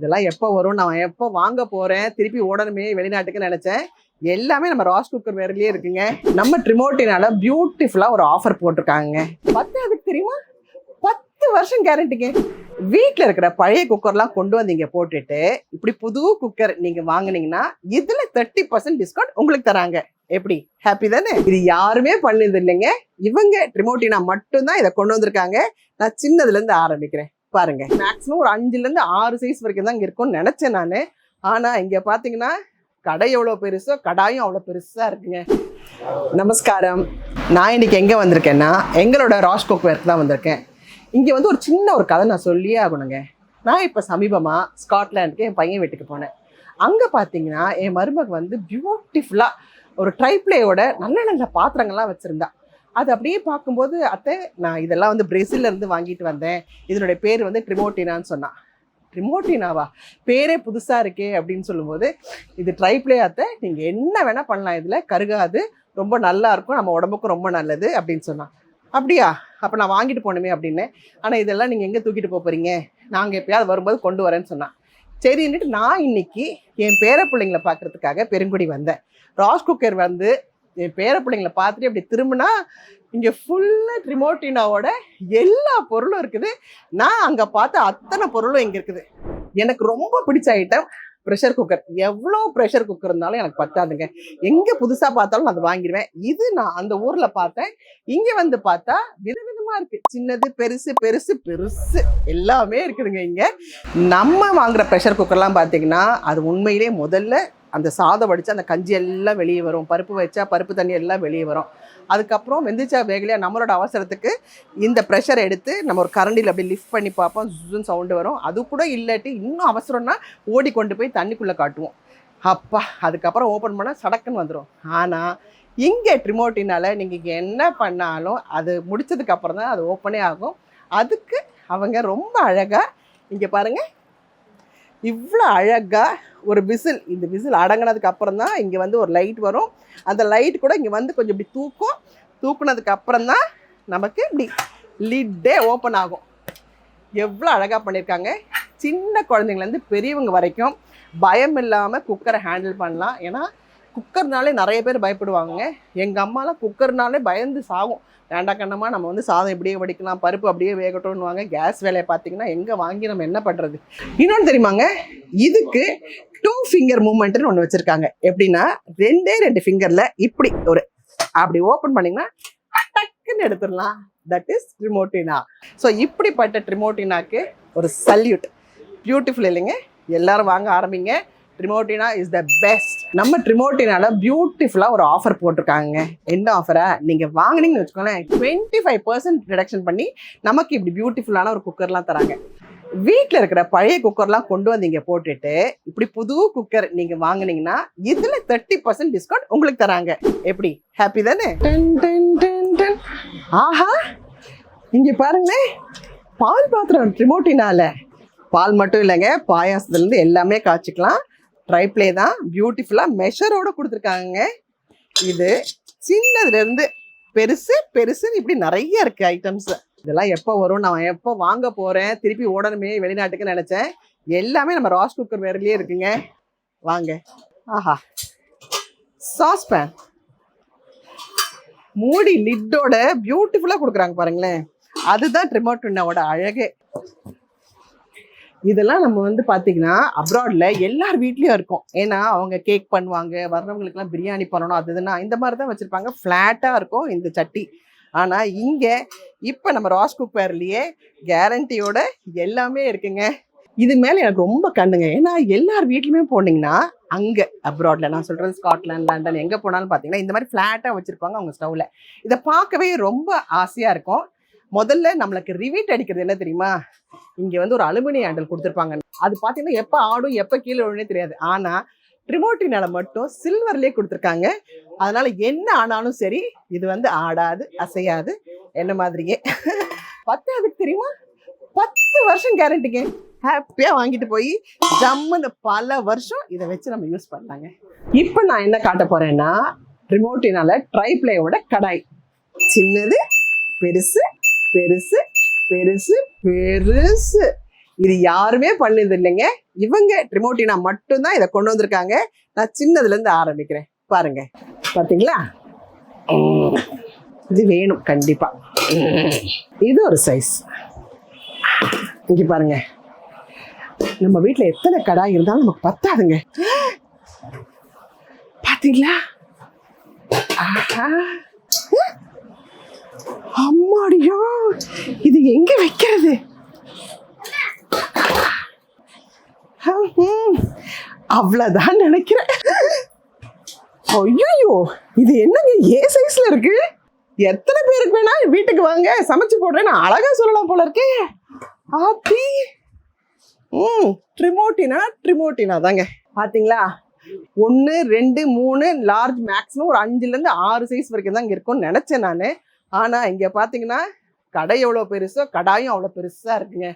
இதெல்லாம் எப்போ வரும், நான் எப்போ வாங்க போறேன், திருப்பி ஓடணுமே வெளிநாட்டுக்கு நினைச்சேன். எல்லாமே நம்ம ராஸ் குக்கர் வேர்லயே இருக்குங்க. நம்ம ட்ரிமோட்டினால பியூட்டிஃபுல்லா ஒரு ஆஃபர் போட்டிருக்காங்க. 10 அதுக்கு தெரியுமா, 10 வருஷம் கேரண்டிங்க. வீட்டில் இருக்கிற பழைய குக்கர்லாம் கொண்டு வந்தீங்க போட்டுட்டு இப்படி புது குக்கர் நீங்க வாங்கினீங்கன்னா இதுல 30% டிஸ்கவுண்ட் உங்களுக்கு தராங்க. எப்படி ஹாப்பி தானே? இது யாருமே பண்ணது இல்லைங்க. இவங்க ட்ரிமோட்டினா மட்டும்தான் இதை கொண்டு வந்திருக்காங்க. நான் சின்னதுல இருந்து ஆரம்பிக்கிறேன் பாருங்க. மேக்ஸிமம் ஒரு 5ல இருந்து 6 சைஸ் வரைக்கும் தான் இங்க இருக்கும்னு நினைச்சேன் நானு. ஆனா இங்க பாத்தீங்கன்னா கடை எவ்வளவு பெருசோ கடாயும் அவ்வளவு பெருசா இருக்குங்க. நமஸ்காரம். நான் இன்னைக்கு எங்க வந்திருக்கேன்னா எங்களோட ராஸ் குக்வேருக்கு தான் வந்திருக்கேன். இங்கே வந்து ஒரு சின்ன ஒரு கதை நான் சொல்லியே ஆகணுங்க. நான் இப்போ சமீபமாக ஸ்காட்லாண்டுக்கு என் பையன் வீட்டுக்கு போனேன். அங்கே பார்த்தீங்கன்னா என் மருமக வந்து பியூட்டிஃபுல்லாக ஒரு ட்ரைப்ளேயோட நல்ல நல்ல பாத்திரங்கள்லாம் வச்சுருந்தா. அது அப்படியே பார்க்கும்போது அத்தை நான் இதெல்லாம் வந்து பிரேசில்லேருந்து வாங்கிட்டு வந்தேன், இதனுடைய பேர் வந்து ட்ரிமோட்டினான்னு சொன்னான். ட்ரிமோட்டினாவா, பேரே புதுசாக இருக்கே அப்படின்னு சொல்லும்போது, இது ட்ரைப்ளே அத்தை, நீங்கள் என்ன வேணால் பண்ணலாம், இதில் கருகாது, ரொம்ப நல்லா இருக்கும், நம்ம உடம்புக்கும் ரொம்ப நல்லது அப்படின்னு சொன்னான். அப்படியா, அப்போ நான் வாங்கிட்டு போகணுமே அப்படின்னு. ஆனால் இதெல்லாம் நீங்கள் எங்கே தூக்கிட்டு போகிறீங்க, நாங்கள் எப்பயாவது வரும்போது கொண்டு வரேன்னு சொன்னான். சரின்னுட்டு நான் இன்னைக்கு என் பேர பிள்ளைங்களை பார்க்குறதுக்காக பெருங்குடி வந்தேன். ராஸ் குக்கர் வந்து என் பேர பிள்ளைங்களை பார்த்துட்டு அப்படி திரும்பினா இங்கே ஃபுல்லாக ட்ரிமோட்டினாவோட எல்லா பொருளும் இருக்குது. நான் அங்கே பார்த்த அத்தனை பொருளும் இங்கே இருக்குது. எனக்கு ரொம்ப பிடிச்ச ஐட்டம் ப்ரெஷர் குக்கர். எவ்வளோ ப்ரெஷர் குக்கர் இருந்தாலும் எனக்கு பத்தாதுங்க. எங்கே புதுசாக பார்த்தாலும் நான் அதை வாங்கிடுவேன். இது நான் அந்த ஊரில் பார்த்தேன். இங்கே வந்து பார்த்தா விதவிதமாக இருக்குது. சின்னது பெருசு பெருசு பெருசு எல்லாமே இருக்குதுங்க. இங்கே நம்ம வாங்குகிற ப்ரெஷர் குக்கர்லாம் பார்த்தீங்கன்னா அது உண்மையிலே முதல்ல அந்த சாதம் வடித்தா அந்த கஞ்சி எல்லாம் வெளியே வரும், பருப்பு வச்சா பருப்பு தண்ணி எல்லாம் வெளியே வரும். அதுக்கப்புறம் வெந்துச்சா வேகலையா நம்மளோட அவசரத்துக்கு இந்த ப்ரெஷர் எடுத்து நம்ம ஒரு கரண்டியில் அப்படி லிஃப்ட் பண்ணி பார்ப்போம், ஜுன்னு சவுண்டு வரும். அது கூட இல்லாட்டி இன்னும் அவசரம்னா ஓடி கொண்டு போய் தண்ணிக்குள்ளே காட்டுவோம். அப்பா அதுக்கப்புறம் ஓப்பன் பண்ணால் சடக்குன்னு வந்துடும். ஆனால் இங்கே ட்ரிமோட்டினால நீங்கள் என்ன பண்ணாலும் அது முடிச்சதுக்கப்புறம் தான் அது ஓப்பனே ஆகும். அதுக்கு அவங்க ரொம்ப அழகாக இங்கே பாருங்கள், இவ்வளோ அழகாக ஒரு விசில், இந்த விசில் அடங்கினதுக்கு அப்புறம் தான் இங்கே வந்து ஒரு லைட் வரும். அந்த லைட் கூட இங்கே வந்து கொஞ்சம் இப்படி தூக்குனதுக்கு அப்புறம் தான் நமக்கு இப்படி லிட்டே ஓப்பன் ஆகும். எவ்வளோ அழகாக பண்ணியிருக்காங்க. சின்ன குழந்தைங்கலேருந்து பெரியவங்க வரைக்கும் பயம் இல்லாமல் குக்கரை ஹேண்டில் பண்ணலாம். ஏன்னா குக்கர்னாலே நிறைய பேர் பயப்படுவாங்க. எங்கள் அம்மாலாம் குக்கர்னாலே பயந்து சாகும். வேண்டா கண்ணமா நம்ம வந்து சாதம் இப்படியே வடிக்கலாம், பருப்பு அப்படியே வேகட்டும்னுவாங்க. கேஸ் வேலையை பார்த்தீங்கன்னா எங்கே வாங்கி நம்ம என்ன பண்ணுறது. இன்னொன்று தெரியுமாங்க, இதுக்கு 2 ஃபிங்கர் மூமெண்ட்னு ஒன்று வச்சுருக்காங்க. எப்படின்னா 2 ஃபிங்கரில் இப்படி ஒரு அப்படி ஓப்பன் பண்ணிங்கன்னா டக்குன்னு எடுத்துடலாம். That is ட்ரிமோட்டினா. ஸோ இப்படிப்பட்ட ட்ரிமோட்டினாக்கு ஒரு சல்யூட். பியூட்டிஃபுல் இல்லைங்க? எல்லாரும் வாங்க ஆரம்பிங்க. ட்ரிமோட்டினா இஸ் த பெஸ்ட். நம்ம ட்ரிமோட்டினால பியூட்டிஃபுல்லாக ஒரு ஆஃபர் போட்டிருக்காங்க. என்ன ஆஃபரா, நீங்கள் வாங்கினீங்கன்னு வச்சுக்கோங்களேன் 25% ரிடக்ஷன் பண்ணி நமக்கு இப்படி பியூட்டிஃபுல்லான ஒரு குக்கர்லாம் தராங்க. வீட்டில் இருக்கிற பழைய குக்கர்லாம் கொண்டு வந்தீங்க போட்டுட்டு இப்படி புது குக்கர் நீங்கள் வாங்கினீங்கன்னா இதில் 30% டிஸ்கவுண்ட் உங்களுக்கு தராங்க. எப்படி ஹாப்பி தானே? ஆஹா, இங்கே பாருங்களேன், பால் பாத்திரம் ட்ரிமோட்டினால. பால் மட்டும் இல்லைங்க, பாயாசத்துலேருந்து எல்லாமே காய்ச்சிக்கலாம். ட்ரைப்ளே தான், பியூட்டிஃபுல்லாக மெஷரோடு கொடுத்துருக்காங்க. இது சின்னதுலேருந்து பெருசு பெருசுன்னு இப்படி நிறைய இருக்குது ஐட்டம்ஸ். இதெல்லாம் எப்போ வரும், நான் எப்போ வாங்க போகிறேன், திருப்பி ஓடணுமே வெளிநாட்டுக்கு நினச்சேன். எல்லாமே நம்ம ராஸ் குக்கர் வேர்லயே இருக்குங்க. வாங்க. ஆஹா, சாஸ்பேன் மூடி லிட்டோட பியூட்டிஃபுல்லாக கொடுக்குறாங்க பாருங்களேன். அதுதான் ட்ரிமோட்டினாவோட அழகே. இதெல்லாம் நம்ம வந்து பார்த்தீங்கன்னா அப்ராடில் எல்லார் வீட்லேயும் இருக்கும். ஏன்னா அவங்க கேக் பண்ணுவாங்க, வர்றவங்களுக்குலாம் பிரியாணி பண்ணணும், அது இதுனா இந்த மாதிரி தான் வச்சுருப்பாங்க. ஃப்ளாட்டாக இருக்கும் இந்த சட்டி. ஆனால் இங்கே இப்போ நம்ம ராஸ் குக்கர்லேயே கேரண்டியோட எல்லாமே இருக்குங்க. இது மேலே எனக்கு ரொம்ப கண்ணுங்க. ஏன்னா எல்லார் வீட்லையுமே போனீங்கன்னா அங்கே அப்ராடில், நான் சொல்கிறது ஸ்காட்லாண்ட், லண்டன், எங்கே போனாலும் பார்த்தீங்கன்னா இந்த மாதிரி ஃப்ளாட்டாக வச்சுருப்பாங்க அவங்க ஸ்டவ்வில். இதை பார்க்கவே ரொம்ப ஆசையாக இருக்கும். முதல்ல நம்மளுக்கு ரிவீட் அடிக்கிறது என்ன தெரியுமா, இங்கே வந்து ஒரு அலுமினியம் ஹேண்டில் கொடுத்துருப்பாங்க. அது பார்த்தீங்கன்னா எப்போ ஆடும் எப்போ கீழே விழுனே தெரியாது. ஆனால் ட்ரிமோட்டினால மட்டும் சில்வர்லேயே கொடுத்துருக்காங்க. அதனால என்ன ஆனாலும் சரி இது வந்து ஆடாது, அசையாது, என்ன மாதிரியே. 10 அதுக்கு தெரியுமா, 10 வருஷம் கேரண்டிங்க. ஹாப்பியாக வாங்கிட்டு போய் ஜம்முன்னு பல வருஷம் இதை வச்சு நம்ம யூஸ் பண்ணலாங்க. இப்போ நான் என்ன காட்ட போறேன்னா ட்ரிமோட்டினால ட்ரைப்ளேயோட கடாய். சின்னது பெருசு பெருசு பெருசு பெருசு. இது யாருமே பண்ணது இல்லைங்க. இவங்க ட்ரிமோட்டினா மட்டும்தான் இதை கொண்டு வந்திருக்காங்க. நான் சின்னதுல இருந்து ஆரம்பிக்கிறேன். பாருங்க, பாத்தீங்களா? இது வேணும் கண்டிப்பா. இது ஒரு சைஸ். இங்க பாருங்க, நம்ம வீட்டுல எத்தனை கடாய் இருந்தாலும் நமக்கு பத்தாதுங்க. பாத்தீங்களா? அம்மாடியோ, இது எங்க வைக்கிறது? அவ்வளவுதான் நினைக்கிறேன். ஐயோ, இது என்னங்க ஏ சைஸ்ல இருக்கு? எத்தனை பேருக்கு வேணா வீட்டுக்கு வாங்க சமைச்சு போடுறேன்னு அழகா சொல்லலாம் போல இருக்கே. ஆத்தி, ட்ரிமோட்டினா தாங்க. பாத்தீங்களா? 1 2 3 லார்ஜ், மேக்ஸிமம் ஒரு 5ல இருந்து 6 சைஸ் வரைக்கும் தான் இங்க இருக்கும்னு நினைச்சேன் நானு. ஆனா இங்க பாத்தீங்கன்னா கடை எவ்வளவு பெருசோ கடாயும் அவ்வளவு பெருசா இருக்குங்க.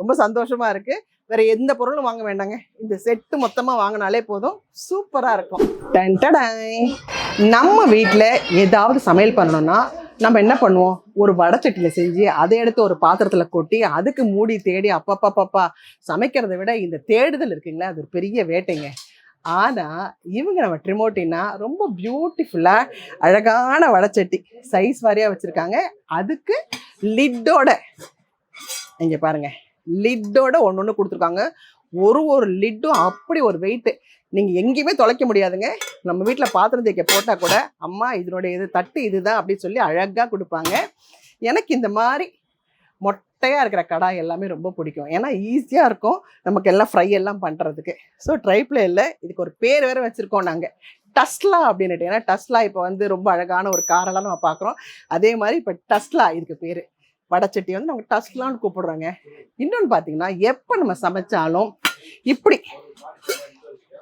ரொம்ப சந்தோஷமா இருக்கு. வேற எந்த பொருளும் வாங்க வேண்டாங்க, இந்த செட்டு மொத்தமா வாங்கினாலே போதும், சூப்பரா இருக்கும். நம்ம வீட்டில் ஏதாவது சமையல் பண்ணணும்னா நம்ம என்ன பண்ணுவோம்? ஒரு வடச்சட்டியில் செஞ்சு அதை எடுத்து ஒரு பாத்திரத்தில் கொட்டி அதுக்கு மூடி தேடி அப்பப்பா சமைக்கிறத விட இந்த தேடுதல் இருக்குங்களா, அது ஒரு பெரிய வேட்டைங்க. ஆனால் இவங்க நம்ம ட்ரிமோட்டினா ரொம்ப பியூட்டிஃபுல்லாக அழகான வடச்சட்டி சைஸ் வாரியாக வச்சுருக்காங்க. அதுக்கு லிட்டோட, இங்கே பாருங்க, லிட்டோட ஒன்று கொடுத்துருக்காங்க. ஒரு லிட்டும் அப்படி ஒரு வெயிட்டு, நீங்கள் எங்கேயுமே தொலைக்க முடியாதுங்க. நம்ம வீட்டில் பாத்திரம் தேய்க்க போட்டால் கூட அம்மா இதனுடைய இது தட்டு இதுதான் அப்படின்னு சொல்லி அழகாக கொடுப்பாங்க. எனக்கு இந்த மாதிரி மொட்டையாக இருக்கிற கடாய் எல்லாமே ரொம்ப பிடிக்கும். ஏன்னா ஈஸியாக இருக்கும் நமக்கு எல்லாம் ஃப்ரை எல்லாம் பண்ணுறதுக்கு. ஸோ ட்ரைப்ளேயில் இதுக்கு ஒரு பேர் வேறு வச்சுருக்கோம் நாங்கள், டஸ்லா அப்படின்னுட்டு. ஏன்னா டஸ்லா இப்போ வந்து ரொம்ப அழகான ஒரு காரெல்லாம் நம்ம பார்க்குறோம். அதே மாதிரி இப்போ டஸ்லா இதுக்கு பேர். வடச்சட்டி வந்து நம்ம டஸ்லான்னு கூப்பிடுறோங்க. இன்னொன்று பார்த்தீங்கன்னா, எப்போ நம்ம சமைச்சாலும் இப்படி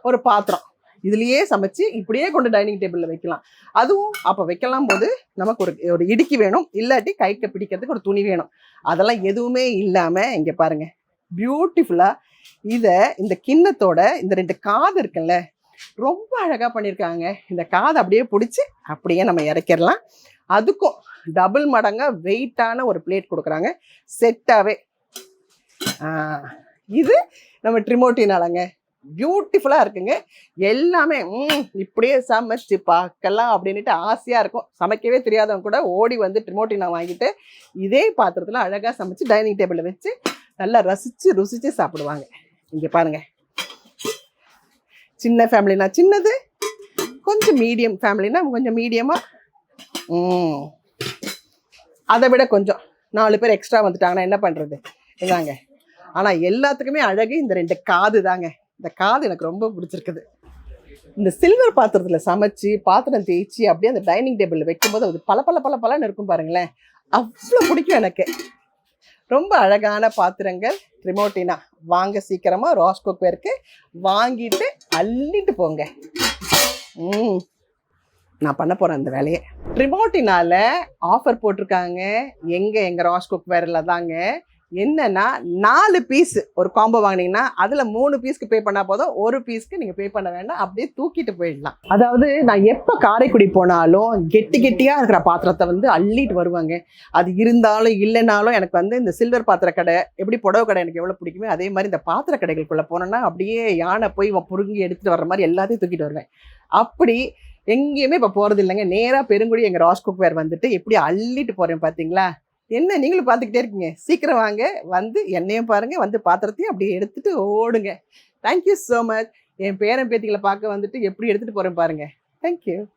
ஒரு பாத்திரம் இதுலேயே சமைச்சு இப்படியே கொண்டு டைனிங் டேபிளில் வைக்கலாம். அதுவும் அப்போ வைக்கலாம் போது நமக்கு ஒரு இடுக்கி வேணும், இல்லாட்டி கைக்கு பிடிக்கிறதுக்கு ஒரு துணி வேணும். அதெல்லாம் எதுவுமே இல்லாமல் இங்கே பாருங்க, பியூட்டிஃபுல்லாக இதை இந்த கிண்ணத்தோட இந்த 2 காது இருக்குல்ல, ரொம்ப அழகாக பண்ணியிருக்காங்க. இந்த காதை அப்படியே பிடிச்சி அப்படியே நம்ம இறக்கிடலாம். அதுக்கும் டபுள் மடங்கா வெயிட்டான ஒரு பிளேட் கொடுக்குறாங்க செட்டாகவே. இது நம்ம ட்ரிமோட்டினாலங்க, பியூட்டிஃபுல்லாக இருக்குங்க. எல்லாமே இப்படியே சமைச்சு பார்க்கலாம் அப்படின்ட்டு ஆசையாக இருக்கும். சமைக்கவே தெரியாதவங்க கூட ஓடி வந்து ட்ரிமோட்டினா வாங்கிட்டு இதே பாத்திரத்தில் அழகாக சமைச்சு டைனிங் டேபிளில் வச்சு நல்லா ருசிச்சு சாப்பிடுவாங்க. இங்கே பாருங்க, சின்ன ஃபேமிலினா சின்னது, கொஞ்சம் மீடியம் ஃபேமிலினா கொஞ்சம் மீடியமாக, அதை விட கொஞ்சம் 4 பேர் எக்ஸ்ட்ரா வந்துட்டாங்கன்னா என்ன பண்ணுறது, இதாங்க. ஆனால் எல்லாத்துக்குமே அழகு இந்த 2 காது தாங்க. இந்த காது எனக்கு ரொம்ப பிடிச்சிருக்குது. இந்த சில்வர் பாத்திரத்தில் சமைச்சு பாத்திரம் தேய்ச்சி அப்படியே அந்த டைனிங் டேபிளில் வைக்கும்போது அது பலன்னு இருக்கும் பாருங்களேன், அவ்வளோ பிடிக்கும் எனக்கு. ரொம்ப அழகான பாத்திரங்கள் ட்ரிமோட்டினா. வாங்க சீக்கிரமாக ராஸ் குக்வேருக்கு வாங்கிட்டு அள்ளிட்டு போங்க. நான் பண்ண போகிறேன் அந்த வேலையை. ட்ரிமோட்டினால ஆஃபர் போட்டிருக்காங்க எங்கள் ராஸ் குக்வேரில் தாங்க. என்னன்னா 4 பீஸ் ஒரு காம்போ வாங்கினீங்கன்னா அதில் 3 பீஸ்க்கு பே பண்ணால் போதும், 1 பீஸ்க்கு நீங்கள் பே பண்ண வேண்டாம், அப்படியே தூக்கிட்டு போயிடலாம். அதாவது நான் எப்போ காரைக்குடி போனாலும் கெட்டியாக இருக்கிற பாத்திரத்தை வந்து அள்ளிட்டு வருவாங்க. அது இருந்தாலும் இல்லைனாலும் எனக்கு வந்து இந்த சில்வர் பாத்திர கடை, எப்படி புடவை கடை எனக்கு எவ்வளோ பிடிக்குமே அதே மாதிரி இந்த பாத்திர கடைகளுக்குள்ளே போனோன்னா அப்படியே யானை போய் புடுங்கி எடுத்துகிட்டு வர்ற மாதிரி எல்லாத்தையும் தூக்கிட்டு வருவேன். அப்படி எங்கேயுமே இப்போ போகிறது இல்லைங்க. நேராக பெருங்குடி எங்கள் ராஸ் குக்வேர் வந்துட்டு எப்படி அள்ளிட்டு போகிறேன் பார்த்தீங்களா? என்ன நீங்களும் பார்த்துக்கிட்டே இருக்கீங்க, சீக்கிரம் வாங்க, வந்து என்னையும் பாருங்க, வந்து பாத்திரத்தையும் அப்படியே எடுத்துட்டு ஓடுங்க. Thank you so much. என் பேரன் பேத்திகளை பார்க்க வந்துட்டு எப்படி எடுத்துகிட்டு போகிறேன் பாருங்க. தேங்க்யூ.